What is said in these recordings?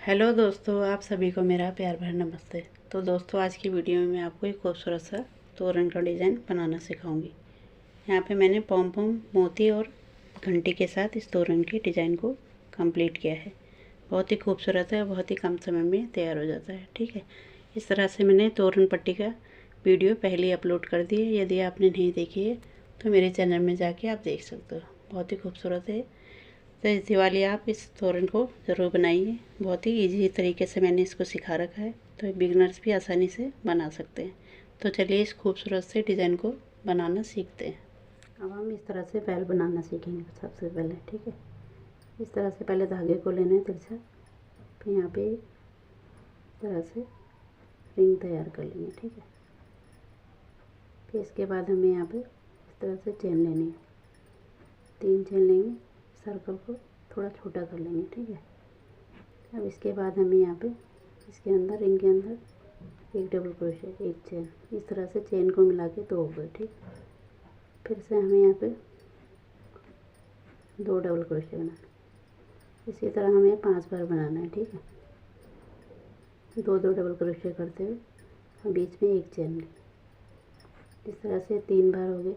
Hello दोस्तों, आप सभी को मेरा प्यार भरा नमस्ते। तो दोस्तों, आज की वीडियो में मैं आपको एक खूबसूरत सा तोरण का डिज़ाइन बनाना सिखाऊंगी। यहाँ पे मैंने पॉम पॉम मोती और घंटी के साथ इस तोरण के डिज़ाइन को कंप्लीट किया है। बहुत ही खूबसूरत है और बहुत ही कम समय में तैयार हो जाता है। ठीक है, इस तरह से मैंने तोरण पट्टी का वीडियो पहले अपलोड कर दी है। यदि आपने नहीं देखी है तो मेरे चैनल में जाके आप देख सकते हो। बहुत ही खूबसूरत है। तो इस दिवाली आप इस तोरण को ज़रूर बनाइए। बहुत ही इजी तरीके से मैंने इसको सिखा रखा है, तो बिगनर्स भी आसानी से बना सकते हैं। तो चलिए इस खूबसूरत से डिज़ाइन को बनाना सीखते हैं। अब हम इस तरह से बैल बनाना सीखेंगे सबसे पहले। ठीक है, इस तरह से पहले धागे को लेना है तिरछा, फिर यहाँ पे इस तरह से रिंग तैयार कर लेंगे। ठीक है, फिर इसके बाद हमें यहाँ पे इस तरह से चेन लेनी है। 3 चेन लेंगे, सर्कल को थोड़ा छोटा कर लेंगे। ठीक है, अब इसके बाद हमें यहाँ पे इसके अंदर रिंग के अंदर एक डबल क्रोशे, एक चेन, इस तरह से चेन को मिला के 2 हो गए। ठीक, फिर से हमें यहाँ पे 2 डबल क्रोशे बनाना। इसी तरह हमें 5 बार बनाना है। ठीक है, 2 डबल क्रोशे करते हुए बीच में एक चेन लें। इस तरह से 3 बार हो गए।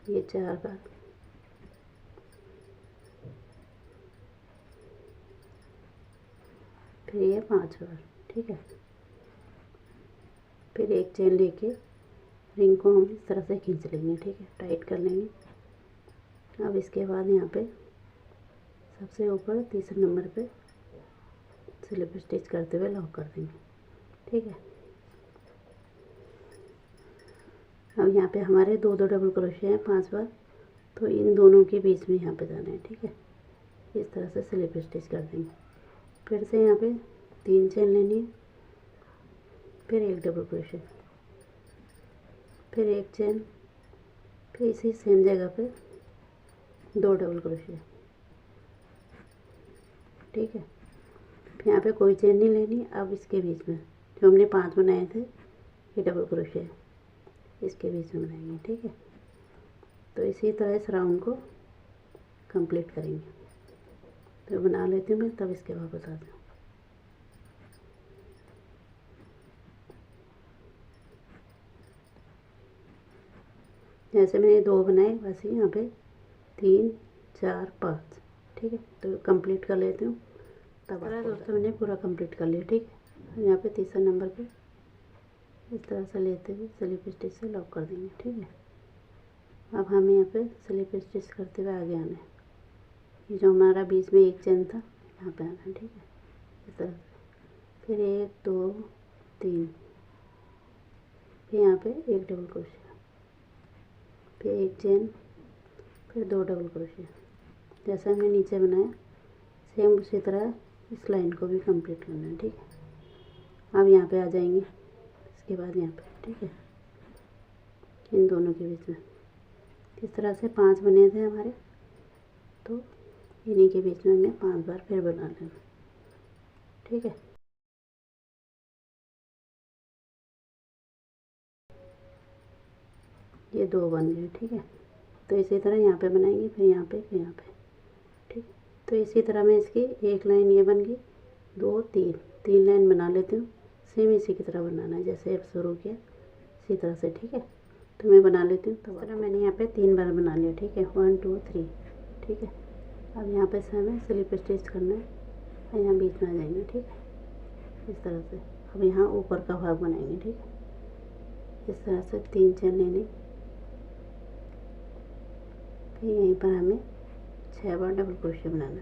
ये 4 बार, फिर ये 5 बार। ठीक है, फिर एक चेन लेके रिंग को हम इस तरह से खींच लेंगे। ठीक है, टाइट कर लेंगे। अब इसके बाद यहाँ पे सबसे ऊपर तीसरे नंबर पे स्लिप स्टिच करते हुए लॉक कर देंगे। ठीक है, अब यहाँ पे हमारे 2 डबल क्रोशे हैं 5 बार, तो इन दोनों के बीच में यहाँ पे जाना है। ठीक है, इस तरह से स्लिप स्टिच कर देंगे। फिर से यहाँ पे 3 चेन लेनी है, फिर एक डबल क्रोशे, फिर एक चेन, फिर इसी सेम जगह पे 2 डबल क्रोशे। ठीक है, फिर यहाँ पे कोई चेन नहीं लेनी। अब इसके बीच में जो हमने 5 बनाए थे, ये डबल क्रोशे इसके बीच में बनाएंगे। ठीक है, तो इसी तरह इस राउंड को कंप्लीट करेंगे। तो बना लेती हूँ मैं, तब इसके बाद बताती हूँ। जैसे मैंने 2 बनाए वैसे यहाँ पे 3 4 5। ठीक है, तो कंप्लीट कर लेती हूँ तब। दोस्तों मैंने पूरा कंप्लीट कर लिया। ठीक है, यहाँ पे तीसरे नंबर पे इस तरह से लेते हुए स्लिप स्टिच से लॉक कर देंगे। ठीक है, अब हमें यहाँ पे स्लिप स्टिच करते हुए आगे आना है। ये जो हमारा बीच में एक चेन था, यहाँ पे आना है। ठीक है, इस तरह से फिर 1 2 3, फिर यहाँ पे एक डबल क्रोशे, फिर एक चेन, फिर 2 डबल क्रोशे। जैसा हमने नीचे बनाया सेम उसी तरह इस लाइन को भी कंप्लीट करना है। ठीक है, अब यहाँ पे आ जाएंगे। इसके बाद यहाँ पे, ठीक है, इन दोनों के बीच में इस तरह से 5 बने थे हमारे, तो इन्हीं के बीच में हमने 5 बार फिर बना लेना। ठीक है, ये 2 बन गए। ठीक है, तो इसी तरह यहाँ पे बनाएंगे, फिर यहाँ पे, फिर यहाँ पे। ठीक, तो इसी तरह मैं इसकी एक लाइन ये बन गई, 2 3 लाइन बना लेती हूँ। सेम इसी की तरह बनाना है जैसे अब शुरू किया, इसी तरह से। ठीक है, तो मैं बना लेती हूँ। तो तरह मैंने यहाँ पे 3 बार बना लिया। ठीक है, 1 2 3। ठीक है, अब यहाँ पे से हमें स्लिप स्टिच करना है और यहाँ बीच में आ जाएंगे। ठीक है, इस तरह से। अब यहाँ ऊपर का भाग बनाएंगे। ठीक है, इस तरह से 3 चेन लेने, फिर यहीं पर हमें 6 बार डबल क्रोशे बनाना।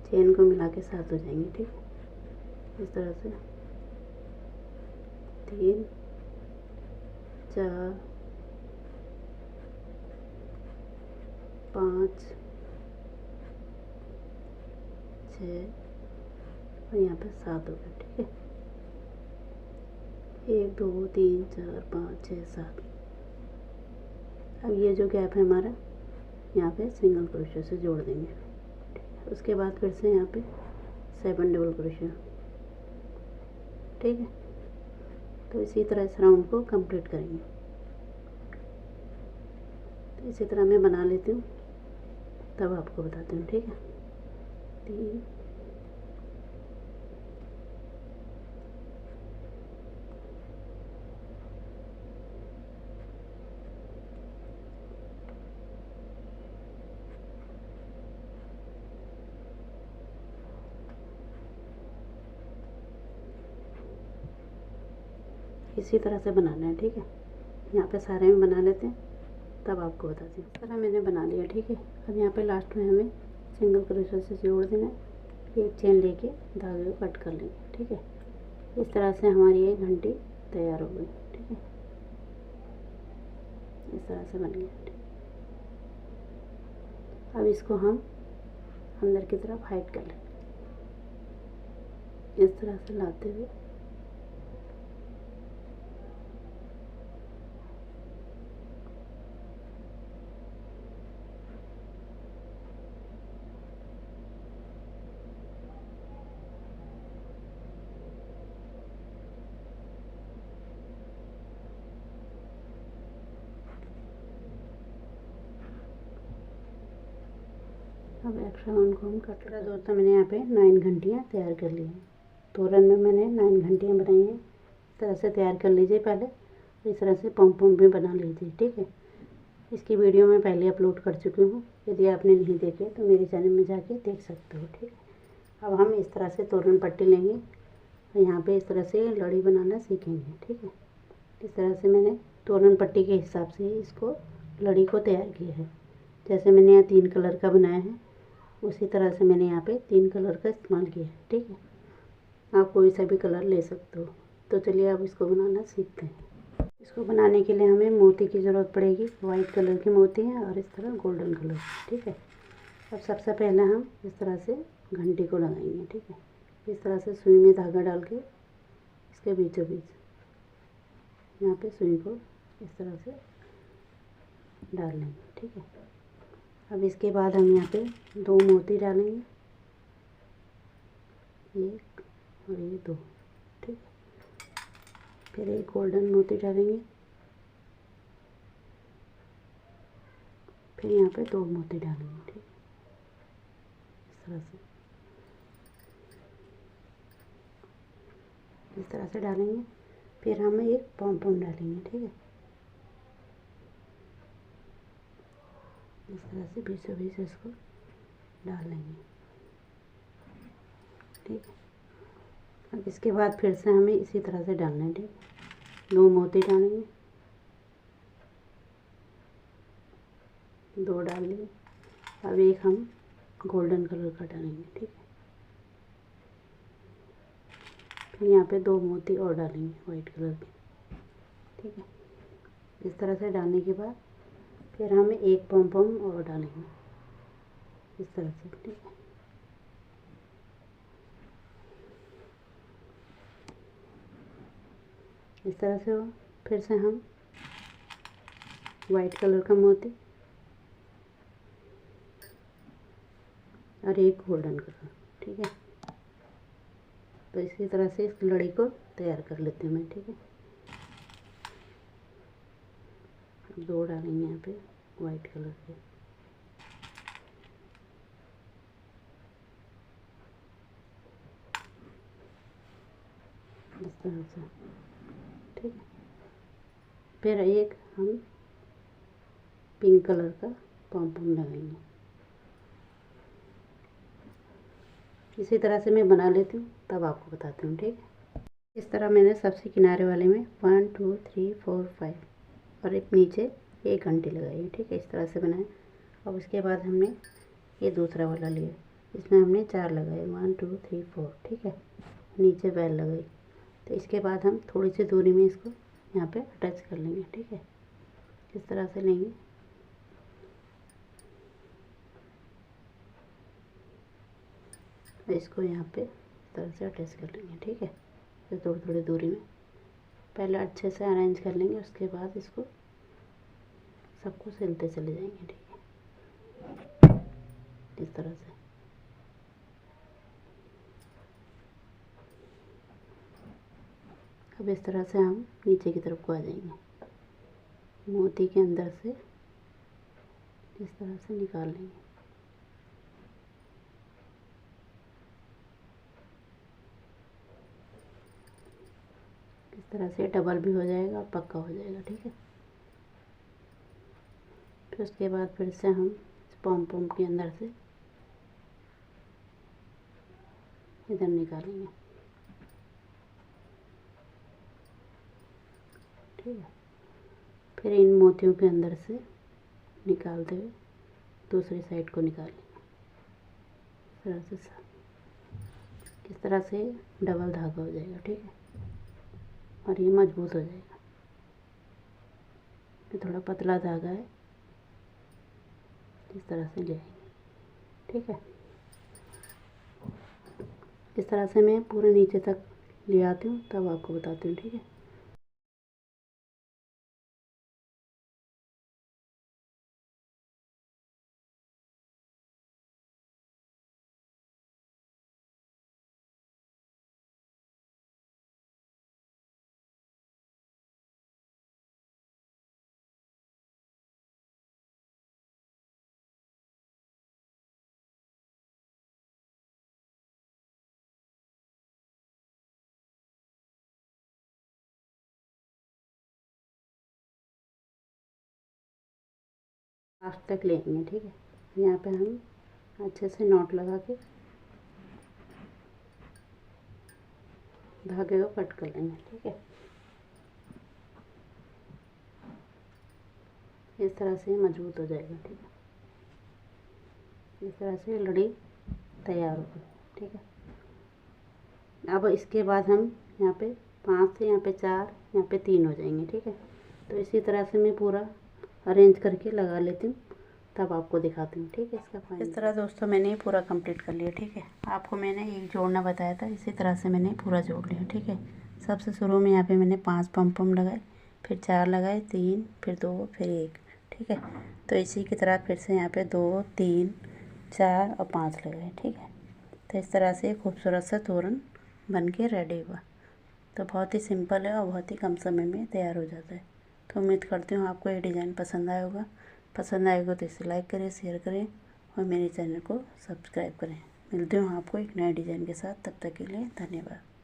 चेन को मिला के 7 हो जाएंगे। ठीक है, इस तरह से 3 4 5 6 और यहाँ पे 7 हो गए। ठीक है, 1 2 3 4 5 6 7। अब ये जो गैप है हमारा, यहाँ पे सिंगल क्रोशे से जोड़ देंगे। ठीक है, उसके बाद फिर से यहाँ पे 7 डबल क्रोशे। ठीक है, तो इसी तरह इस राउंड को कंप्लीट करेंगे। इसी तरह मैं बना लेती हूँ, तब आपको बताती हूँ, ठीक है। 3 इसी तरह से बनाना है, ठीक है। यहाँ पे सारे में बना लेते हैं, तब आपको बताती हूँ। इस तरह मैंने बना लिया, ठीक है। अब यहाँ पे लास्ट में हमें सिंगल क्रोशे से जोड़ देना है, एक चेन लेके धागे को कट कर लेंगे, ठीक है। इस तरह से हमारी ये घंटी तैयार हो गई, ठीक है। इस तरह से बन गया, ठीक। अब इसको हम अंदर की तरफ हाइड कर लेंगे, इस तरह से लाते हुए अब एक्स्ट्रा वन को हम कट कर। दोस्तों मैंने यहाँ पे 9 घंटियाँ तैयार कर ली हैं। तोरण में मैंने 9 घंटियाँ बनाई हैं। इस तरह से तैयार कर लीजिए पहले, इस तरह से पम भी बना लीजिए, ठीक है। इसकी वीडियो मैं पहले अपलोड कर चुकी हूँ, यदि आपने नहीं देखे तो मेरे चैनल में जाके देख सकते हो, ठीक है। अब हम इस तरह से तोरण पट्टी लेंगे और यहाँ पे इस तरह से लड़ी बनाना सीखेंगे, ठीक है। इस तरह से मैंने तोरण पट्टी के हिसाब से इसको लड़ी को तैयार किया है। जैसे मैंने यहाँ 3 कलर का बनाया है, उसी तरह से मैंने यहाँ पे 3 कलर का इस्तेमाल किया है, ठीक है। आप कोई सा भी कलर ले सकते हो। तो चलिए अब इसको बनाना सीखते हैं। इसको बनाने के लिए हमें मोती की ज़रूरत पड़ेगी। वाइट कलर की मोती है और इस तरह गोल्डन कलर, ठीक है। अब सबसे पहले हम इस तरह से घंटी को लगाएंगे, ठीक है। इस तरह से सुई में धागा डाल के इसके बीचों बीच यहाँ पे सुई को इस तरह से डाल लेंगे, ठीक है। अब इसके बाद हम यहाँ पे 2 मोती डालेंगे, 1 और ये 2, ठीक है। फिर एक गोल्डन मोती डालेंगे, फिर यहाँ पे 2 मोती डालेंगे, ठीक है। इस तरह से डालेंगे। फिर हम एक पॉम डालेंगे, ठीक है। इस तरह से बीचों बीच इसको डाल लेंगे, ठीक है। अब इसके बाद फिर से हमें इसी तरह से डालना है, ठीक है। 2 मोती डालेंगे, 2 डाल लिए। अब एक हम गोल्डन कलर का डालेंगे, ठीक है। फिर यहाँ पे 2 मोती और डालेंगे वाइट कलर के, ठीक है। इस तरह से डालने के बाद फिर हमें एक पम और डालेंगे, इस तरह से, ठीक है। इस तरह से हो। फिर से हम वाइट कलर का मोती और एक गोल्डन कलर, ठीक है। तो इसी तरह से इस लड़ी को तैयार कर लेते हैं मैं, ठीक है। 2 डालेंगे यहाँ पे वाइट कलर के, इस तरह से, ठीक है। फिर एक हम पिंक कलर का पॉम लगाएंगे। इसी तरह से मैं बना लेती हूँ, तब आपको बताती हूँ, ठीक है। इस तरह मैंने सबसे किनारे वाले में 1 2 3 4 5 और एक नीचे एक घंटी लगाई है, ठीक है। इस तरह से बनाए। अब उसके बाद हमने ये दूसरा वाला लिया, इसमें हमने 4 लगाए, 1 2 3 4, ठीक है। नीचे बेल लगाई। तो इसके बाद हम थोड़ी सी दूरी में इसको यहाँ पे अटैच कर लेंगे, ठीक है। इस तरह से लेंगे, इसको यहाँ पे इस तरह से अटैच कर लेंगे, ठीक है। फिर थोड़ी थोड़ी दूरी में पहले अच्छे से अरेंज कर लेंगे, उसके बाद इसको सबको सिलते चले जाएंगे, ठीक है। इस तरह से अब इस तरह से हम नीचे की तरफ को आ जाएंगे। मोती के अंदर से इस तरह से निकाल लेंगे। इस तरह से डबल भी हो जाएगा और पक्का हो जाएगा। ठीक है, फिर उसके बाद फिर से हम पॉम पॉम के अंदर से इधर निकालेंगे। ठीक है, फिर इन मोतियों के अंदर से निकालते हुए दूसरी साइड को निकालेंगे। इस तरह से डबल धागा हो जाएगा। ठीक है, और ये मजबूत हो जाएगा। ये थोड़ा पतला धागा है, इस तरह से ले आएंगे। ठीक है, इस तरह से मैं पूरे नीचे तक ले आती हूँ, तब आपको बताती हूँ। ठीक है, लास्ट तक लेंगे। ठीक है, यहाँ पे हम अच्छे से नॉट लगा के धागे को कट कर लेंगे। ठीक है, इस तरह से मजबूत हो जाएगा। ठीक है, इस तरह से लड़ी तैयार होगी। ठीक है, अब इसके बाद हम यहाँ पे 5 से यहाँ पे 4, यहाँ पे 3 हो जाएंगे। ठीक है, तो इसी तरह से मैं पूरा अरेंज करके लगा लेती हूँ, तब आपको दिखाती हूँ। ठीक है, इसका फाइनल इस तरह दोस्तों मैंने पूरा कंप्लीट कर लिया। ठीक है, आपको मैंने एक जोड़ना बताया था, इसी तरह से मैंने पूरा जोड़ लिया। ठीक है, सबसे शुरू में यहाँ पे मैंने 5 पम पम लगाए, फिर 4 लगाए, 3, फिर 2, फिर 1। ठीक है, तो इसी की तरह फिर से यहाँ पे 2, 3, 4 और 5 लगाए। ठीक है, तो इस तरह से खूबसूरत सा तोरण बन के रेडी हुआ। तो बहुत ही सिंपल है और बहुत ही कम समय में तैयार हो जाता है। तो उम्मीद करती हूँ आपको ये डिज़ाइन पसंद आया होगा। पसंद आएगा तो इसे लाइक करें, शेयर करें और मेरे चैनल को सब्सक्राइब करें। मिलती हूँ आपको एक नए डिज़ाइन के साथ, तब तक के लिए धन्यवाद।